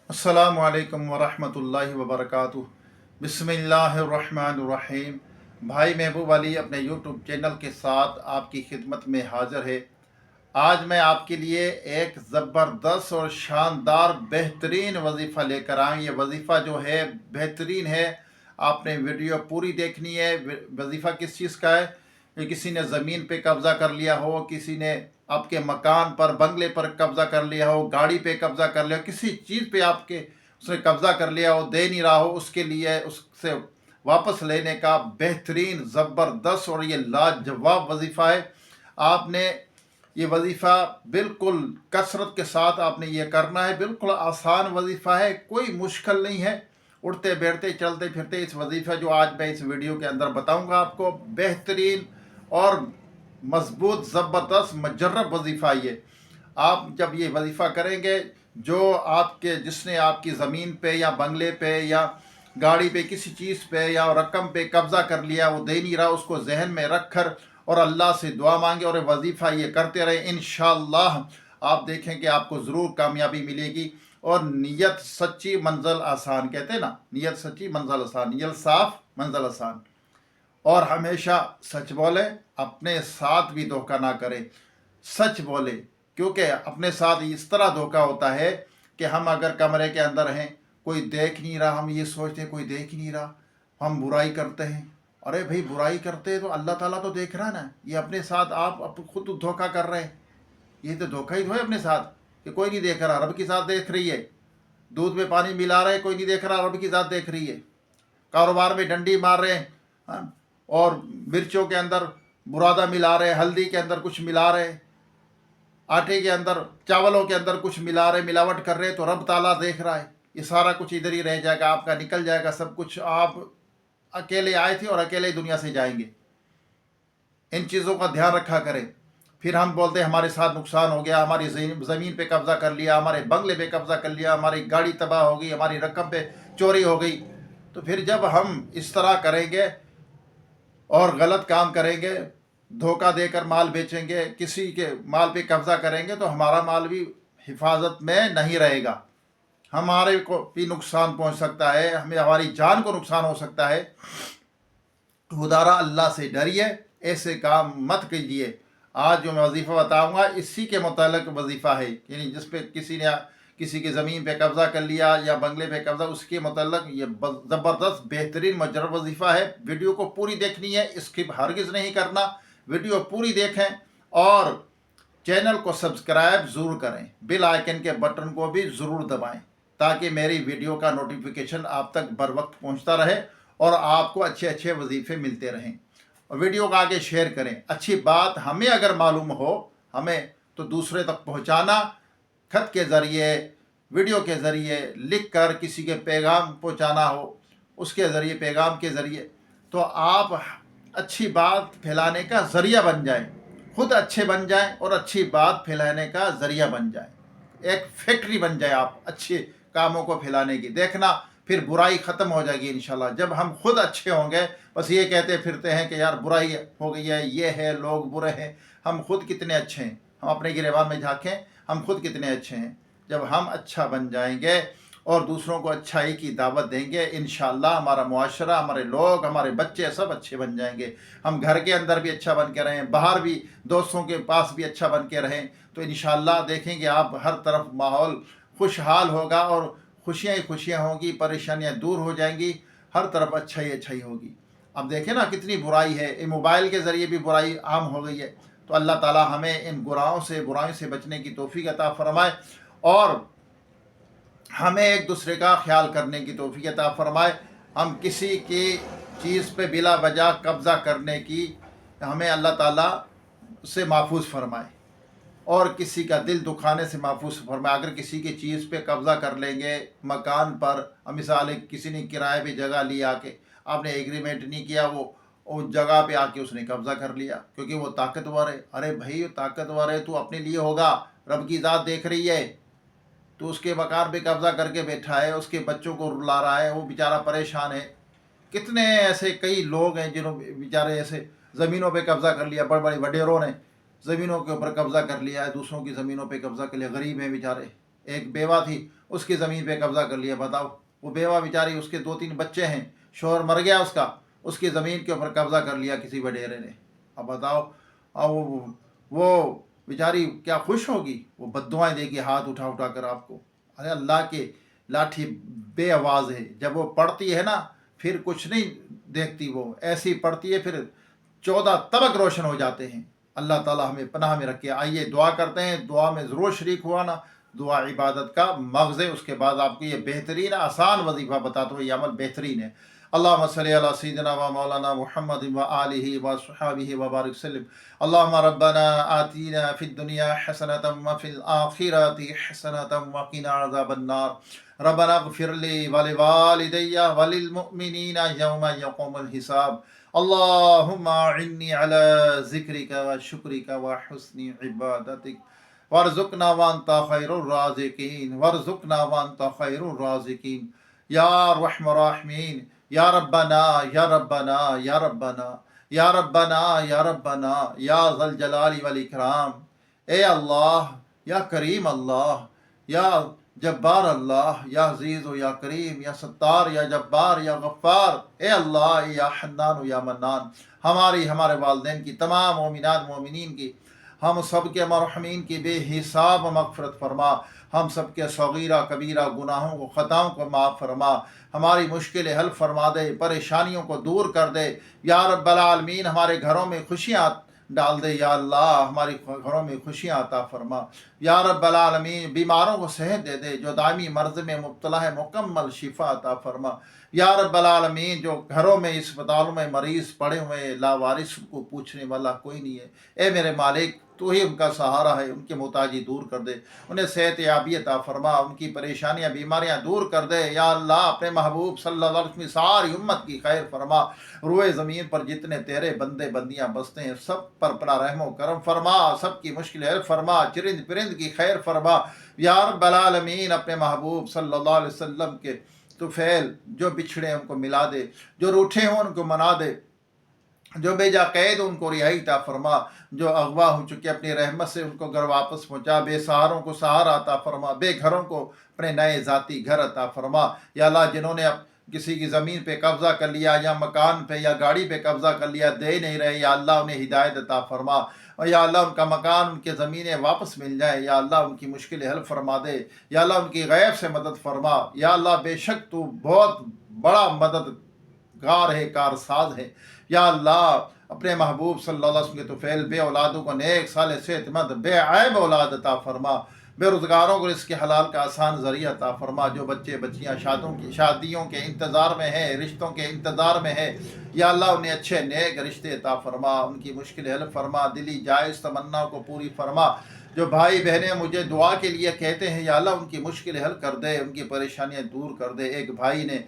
अस्सलामु अलैकुम वरहमतुल्लाहि वबरकातुह। बिस्मिल्लाहिर्रहमानिर्रहीम। भाई महबूब अली अपने यूट्यूब चैनल के साथ आपकी खिदमत में हाज़िर है। आज मैं आपके लिए एक ज़बरदस्त और शानदार बेहतरीन वजीफ़ा लेकर आया हूँ। ये वजीफ़ा जो है बेहतरीन है, आपने वीडियो पूरी देखनी है। वजीफ़ा किस चीज़ का है? कि किसी ने ज़मीन पे कब्ज़ा कर लिया हो, किसी ने आपके मकान पर, बंगले पर कब्ज़ा कर लिया हो, गाड़ी पे कब्ज़ा कर लिया हो, किसी चीज़ पे आपके उसने कब्ज़ा कर लिया हो, दे नहीं रहा हो, उसके लिए उससे वापस लेने का बेहतरीन ज़बरदस्त और ये लाजवाब वजीफ़ा है। आपने ये वजीफ़ा बिल्कुल कसरत के साथ आपने ये करना है। बिल्कुल आसान वजीफ़ा है, कोई मुश्किल नहीं है। उठते बैठते चलते फिरते इस वजीफ़ा जो आज मैं इस वीडियो के अंदर बताऊंगा आपको, बेहतरीन और मजबूत ज़बरदस्त मजर्रब वजीफ़ा ये। आप जब ये वजीफ़ा करेंगे, जो आपके जिसने आपकी ज़मीन पे या बंगले पे या गाड़ी पे किसी चीज़ पे या रकम पे कब्ज़ा कर लिया, वो दे नहीं रहा, उसको जहन में रख कर और अल्लाह से दुआ मांगे और वजीफ़ा ये करते रहे। इंशाअल्लाह आप देखें कि आपको ज़रूर कामयाबी मिलेगी। और नीयत सच्ची मंजिल आसान, कहते हैं ना, नीयत सच्ची मंजिल आसान, नीयत साफ मंजिल आसान। और हमेशा सच बोले, अपने साथ भी धोखा ना करे, सच बोले। क्योंकि अपने साथ इस तरह धोखा होता है कि हम अगर कमरे के अंदर हैं, कोई देख नहीं रहा, हम ये सोचते हैं कोई देख ही नहीं रहा, हम बुराई करते हैं। अरे भाई, बुराई करते हैं तो अल्लाह ताला तो देख रहा है ना। ये अपने साथ आप खुद धोखा कर रहे हैं। ये तो धोखा ही तो है अपने साथ, कि कोई नहीं देख रहा, रब की साथ देख रही है। दूध में पानी मिला रहे, कोई नहीं देख रहा, रब की साथ देख रही है। कारोबार में डंडी मार रहे हैं, हाँ, और मिर्चों के अंदर बुरादा मिला रहे, हल्दी के अंदर कुछ मिला रहे, आटे के अंदर, चावलों के अंदर कुछ मिला रहे, मिलावट कर रहे, तो रब ताला देख रहा है। ये सारा कुछ इधर ही रह जाएगा, आपका निकल जाएगा सब कुछ। आप अकेले आए थे और अकेले ही दुनिया से जाएंगे। इन चीज़ों का ध्यान रखा करें। फिर हम बोलते हैं हमारे साथ नुकसान हो गया, हमारी ज़मीन पे कब्ज़ा कर लिया, हमारे बंगले पे कब्ज़ा कर लिया, हमारी गाड़ी तबाह हो गई, हमारी रकम पे चोरी हो गई। तो फिर जब हम इस तरह करेंगे और गलत काम करेंगे, धोखा देकर माल बेचेंगे, किसी के माल पे कब्ज़ा करेंगे, तो हमारा माल भी हिफाजत में नहीं रहेगा, हमारे को भी नुकसान पहुंच सकता है, हमें हमारी जान को नुकसान हो सकता है। खुदारा अल्लाह से डरिए, ऐसे काम मत कीजिए। आज जो मैं वजीफ़ा बताऊंगा इसी के मुतालिक वजीफ़ा है, यानी जिस पे किसी ने किसी की ज़मीन पे कब्ज़ा कर लिया या बंगले पे कब्ज़ा, उसके मुतालिक ये ज़बरदस्त बेहतरीन मजरूब वजीफ़ा है। वीडियो को पूरी देखनी है, स्किप हरगिज़ नहीं करना, वीडियो पूरी देखें और चैनल को सब्सक्राइब ज़रूर करें, बेल आइकन के बटन को भी ज़रूर दबाएं, ताकि मेरी वीडियो का नोटिफिकेशन आप तक बर वक्त पहुँचता रहे और आपको अच्छे अच्छे वजीफ़े मिलते रहें। और वीडियो को आगे शेयर करें। अच्छी बात हमें अगर मालूम हो, हमें तो दूसरे तक पहुँचाना, खत के ज़रिए, वीडियो के ज़रिए, लिख कर किसी के पैगाम पहुँचाना हो, उसके ज़रिए, पैगाम के ज़रिए, तो आप अच्छी बात फैलाने का ज़रिया बन जाए, खुद अच्छे बन जाएं और अच्छी बात फैलाने का ज़रिया बन जाए। एक फैक्ट्री बन जाए आप अच्छे कामों को फैलाने की। देखना फिर बुराई ख़त्म हो जाएगी इंशाल्लाह, जब हम खुद अच्छे होंगे। बस ये कहते फिरते हैं कि यार बुराई हो गई है, ये है, लोग बुरे हैं, हम खुद कितने अच्छे हैं। हम अपने गिरेबान में झाँकें, हम खुद कितने अच्छे हैं। जब हम अच्छा बन जाएंगे और दूसरों को अच्छाई की दावत देंगे, इंशाअल्लाह हमारा मुआशरा, हमारे लोग, हमारे बच्चे सब अच्छे बन जाएंगे। हम घर के अंदर भी अच्छा बन के रहें, बाहर भी दोस्तों के पास भी अच्छा बन के रहें, तो इंशाअल्लाह देखेंगे आप हर तरफ माहौल खुशहाल होगा और खुशियाँ ही खुशियाँ होंगी, परेशानियाँ दूर हो जाएंगी, हर तरफ अच्छाई अच्छाई होगी। अब देखें ना कितनी बुराई है, ये मोबाइल के ज़रिए भी बुराई आम हो गई है। तो अल्लाह ताला हमें इन बुराइयों से बचने की तौफीक अता फरमाए और हमें एक दूसरे का ख्याल करने की तौफीक अता फरमाए। हम किसी की चीज़ पे बिला वजह कब्ज़ा करने की हमें अल्लाह ताला से महफूज फरमाए और किसी का दिल दुखाने से महफूज फरमाए। अगर किसी की चीज़ पे कब्ज़ा कर लेंगे, मकान पर मिसाल किसी ने किराए पे जगह ली, आके आपने एग्रीमेंट नहीं किया, वो उस जगह पे आके उसने कब्ज़ा कर लिया क्योंकि वो ताकतवर है। अरे भाई, वो ताकतवर है, तू अपने लिए होगा, रब की ज़ात देख रही है। तो उसके मकान पे कब्ज़ा करके बैठा है, उसके बच्चों को रुला रहा है, वो बेचारा परेशान है। कितने ऐसे कई लोग हैं जिन्होंने बेचारे ऐसे ज़मीनों पे कब्ज़ा कर लिया, बड़े बड़े वडेरों ने ज़मीनों के ऊपर कब्ज़ा कर लिया है, दूसरों की ज़मीनों पे कब्ज़ा कर लिया, गरीब हैं बेचारे। एक बेवा थी, उसकी ज़मीन पे कब्ज़ा कर लिया। बताओ, वो बेवा बेचारी, उसके 2-3 बच्चे हैं, शोहर मर गया उसका, उसकी ज़मीन के ऊपर कब्ज़ा कर लिया किसी वडेरे ने। अब बताओ, अब वो बेचारी क्या खुश होगी? वो बद्दुआएं देगी हाथ उठा उठा कर आपको। अरे अल्लाह की लाठी बे आवाज़ है, जब वो पड़ती है ना फिर कुछ नहीं देखती, वो ऐसी पड़ती है फिर 14 तबक रोशन हो जाते हैं। अल्लाह ताला हमें पनाह में रखे। आइए दुआ करते हैं, दुआ में ज़रूर शरीक हुआ ना। दुआ इबादत का मग़ज़ है। उसके बाद आपको ये बेहतरीन आसान वजीफ़ा बताता हूँ, ये अमल बेहतरीन है। अल्लाहुम्मा सल्लि अला सय्यिदिना व मौलाना मुहम्मद व आलिहि व अस्हाबिहि व बारिक वसल्लम। अल्लाहुम्मा रब्बना आतिना फिद दुनिया हसनतम व फिल आखिरति हसनतम व क़िना अज़ाबन्नार। रब्बना इग़फ़िर ली व लिवालिदैया व लिलमुमिनीना यौमा यक़ूमुल हिसाब। अल्लाहुम्मा अइन्नी अला ज़िक्रिका व शुक्रिका व हुस्नि इबादतिक वर्ज़ुक़ना व अंता खैरुर राज़िक़ीन वर्ज़ुक़ना व अंता खैरुर राज़िक़ीन या रहमान राहिमीन। या रब्बना या रब्बना या रब्बना या रब्बना या रब्बना या ज़ल जलाली वल इकराम। ए अल्लाह, या करीम अल्लाह, या जब्बार अल्लाह, या अज़ीज़ या करीम, या सत्तार, या जब्बार, या गफ़्फ़ार। ए अल्लाह, या हन्नान या मन्नान, हमारी हमारे वालिदैन की, तमाम मोमिनात मोमिनीन की, हम सब के मरहमीन की बेहिसाब मग़फ़िरत फरमा। हम सब के सगीरा कबीरा गुनाहों को, ख़ताओं को माफ़ फरमा। हमारी मुश्किलें हल फरमा दे, परेशानियों को दूर कर दे। या रब्बल आलमीन, हमारे घरों में खुशियाँ डाल दे। या अल्लाह, हमारे घरों में खुशियाँ अता फरमा। या रब्बल आलमीन, बीमारों को सेहत दे दे, जो दायमी मर्ज़ में मुब्तला है मुकम्मल शिफा अता फरमा। या रब्बल आलमीन, जो घरों में अस्पतालों में मरीज़ पड़े हुए लावारिस, को पूछने वाला कोई नहीं है, ए मेरे मालिक, तू ही उनका सहारा है, उनकी मोहताजी दूर कर दे, उन्हें सेहत याबी अता फरमा, उनकी परेशानियाँ बीमारियाँ दूर कर दे। या अल्लाह, अपने महबूब सल्लल्लाहु अलैहि वसल्लम सारी उम्मत की खैर फरमा। रोए ज़मीन पर जितने तेरे बंदे बंदियाँ बसते हैं, सब पर अपना रहमो करम फरमा, सबकी मुश्किल हल फरमा, चरिंद परिंद की खैर फरमा। या रब्बल आलमीन, अपने महबूब सल्लल्लाहु अलैहि वसल्लम के तुफैल, जो बिछड़े हैं उनको मिला दे, जो रूठे हों उनको मना दे, जो बेजा कैद उनको रिहाई अता फरमा, जो अगवा हो चुके अपनी रहमत से उनको घर वापस पहुँचा, बेसहारों को सहारा अता फरमा, बेघरों को अपने नए ज़ाती घर अता फरमा। या अल्लाह, जिन्होंने किसी की ज़मीन पे कब्ज़ा कर लिया, या मकान पे या गाड़ी पे कब्ज़ा कर लिया, दे नहीं रहे, या अल्लाह उन्हें हिदायत अता फरमा। और या अल्लाह, उनका मकान, उनके ज़मीनें वापस मिल जाए। या अल्लाह, उनकी मुश्किलें हल फरमा दे। या अल्लाह, उनकी गैब से मदद फरमा। या अल्लाह, बेशक तू बहुत बड़ा मददगार है, कारसाज है। या अल्लाह, अपने महबूब सल्लल्लाहु अलैहि वसल्लम के तुफैल बे औलादों को नेक साले सेहतमंद बेऐब औलाद अता फरमा। बेरोज़गारों को इसके हलाल का आसान ज़रिया अता फरमा। जो बच्चे बच्चियाँ शादियों के इंतज़ार में हैं, रिश्तों के इंतज़ार में है, या अल्लाह, उन्हें अच्छे नेक रिश्ते अता फरमा, उनकी मुश्किल हल फरमा, दिली जायज़ तमन्ना को पूरी फरमा। जो भाई बहनें मुझे दुआ के लिए कहते हैं, या अल्लाह, उनकी मुश्किल हल कर दे, उनकी परेशानियाँ दूर कर दे। एक भाई ने,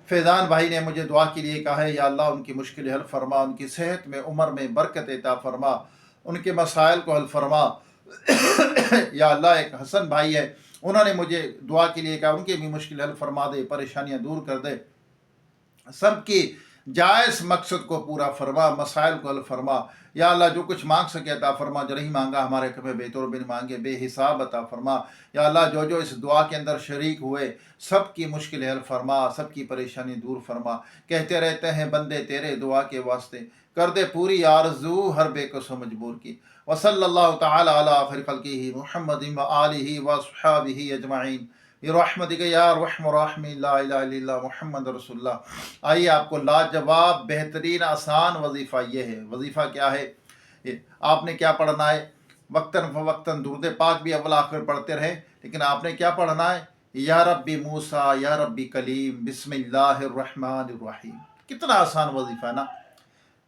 फैज़ान भाई ने मुझे दुआ के लिए कहा है, या अल्लाह, उनकी मुश्किल हल फरमा, उनकी सेहत में, उम्र में बरकत अता फरमा, उनके मसाइल को हल फरमा। या अल्लाह, एक हसन भाई है, उन्होंने मुझे दुआ के लिए कहा, उनकी भी मुश्किल हल फरमा दे, परेशानियाँ दूर कर दे, सबकी जायज़ मकसद को पूरा फरमा, मसाइल को हल फरमा। या अल्लाह, जो कुछ मांग सके अता फरमा, जो नहीं मांगा हमारे कभी बेतौर बिन मांगे बेहिसाब अता फरमा। या अल्लाह, जो जो इस दुआ के अंदर शरीक हुए, सबकी मुश्किल हल फरमा, सबकी परेशानी दूर फरमा। कहते रहते हैं बंदे तेरे दुआ के वास्ते, कर दे पूरी आरज़ू हर बेकसो मजबूर की। वसल्लल्लाहु तआला अला खैर खल्क़िही मुहम्मदिन व आलिहि व अस्हाबिही अजमईन बिरहमतिका या अरहमर राहिमीन ला इलाहा इल्लल्लाह मुहम्मद रसूलुल्लाह। आइए, आपको लाजवाब बेहतरीन आसान वजीफ़ा ये है। वजीफ़ा क्या है? आपने क्या पढ़ना है? वक्तन फ़वक्तन दुरूद पाक भी अव्वल आखिर पढ़ते रहे, लेकिन आपने क्या पढ़ना है? या रब्बी मूसा या रब्बी कलीम बिस्मिल्लाहिर रहमानिर रहीम। कितना आसान वजीफ़ा है ना।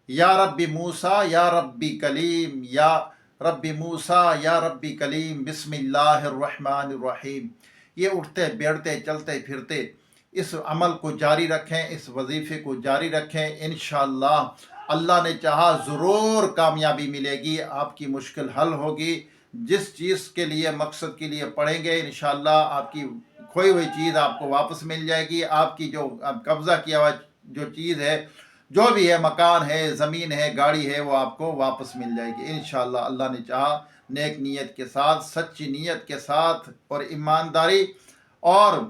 या रब्बी मूसा या रब्बी कलीम, या रब्बी मूसा या रब्बी कलीम बिस्मिल्लाहिर रहमानिर रहीम। ये उठते बैठते चलते फिरते इस अमल को जारी रखें, इस वजीफ़े को जारी रखें। इंशाअल्लाह अल्लाह ने चाहा ज़रूर कामयाबी मिलेगी, आपकी मुश्किल हल होगी। जिस चीज़ के लिए, मकसद के लिए पढ़ेंगे, इंशाअल्लाह आपकी खोई हुई चीज़ आपको वापस मिल जाएगी। आपकी जो कब्ज़ा किया हुआ जो चीज़ है, जो भी है, मकान है, ज़मीन है, गाड़ी है, वो आपको वापस मिल जाएगी इंशाअल्लाह। अल्लाह ने चाहा नेक नीयत के साथ, सच्ची नीयत के साथ और ईमानदारी और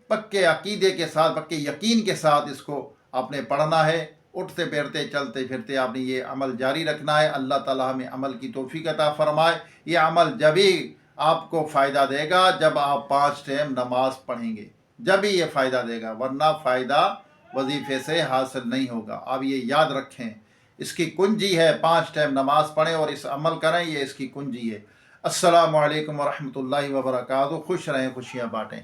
पक्के अकीदे के साथ, पक्के यकीन के साथ इसको आपने पढ़ना है। उठते बैठते चलते फिरते आपने ये अमल जारी रखना है। अल्लाह ताला हमें अमल की तौफीक अता फरमाए। ये अमल जब ही आपको फ़ायदा देगा जब आप 5 टाइम नमाज पढ़ेंगे, जब ही ये फ़ायदा देगा, वरना फ़ायदा वजीफ़े से हासिल नहीं होगा। आप ये याद रखें, इसकी कुंजी है 5 टाइम नमाज पढ़ें और इस अमल करें, ये इसकी कुंजी है। अस्सलामु अलैकुम वरहमतुल्लाहि वबरकातुहू। खुश रहें, खुशियाँ बाँटें।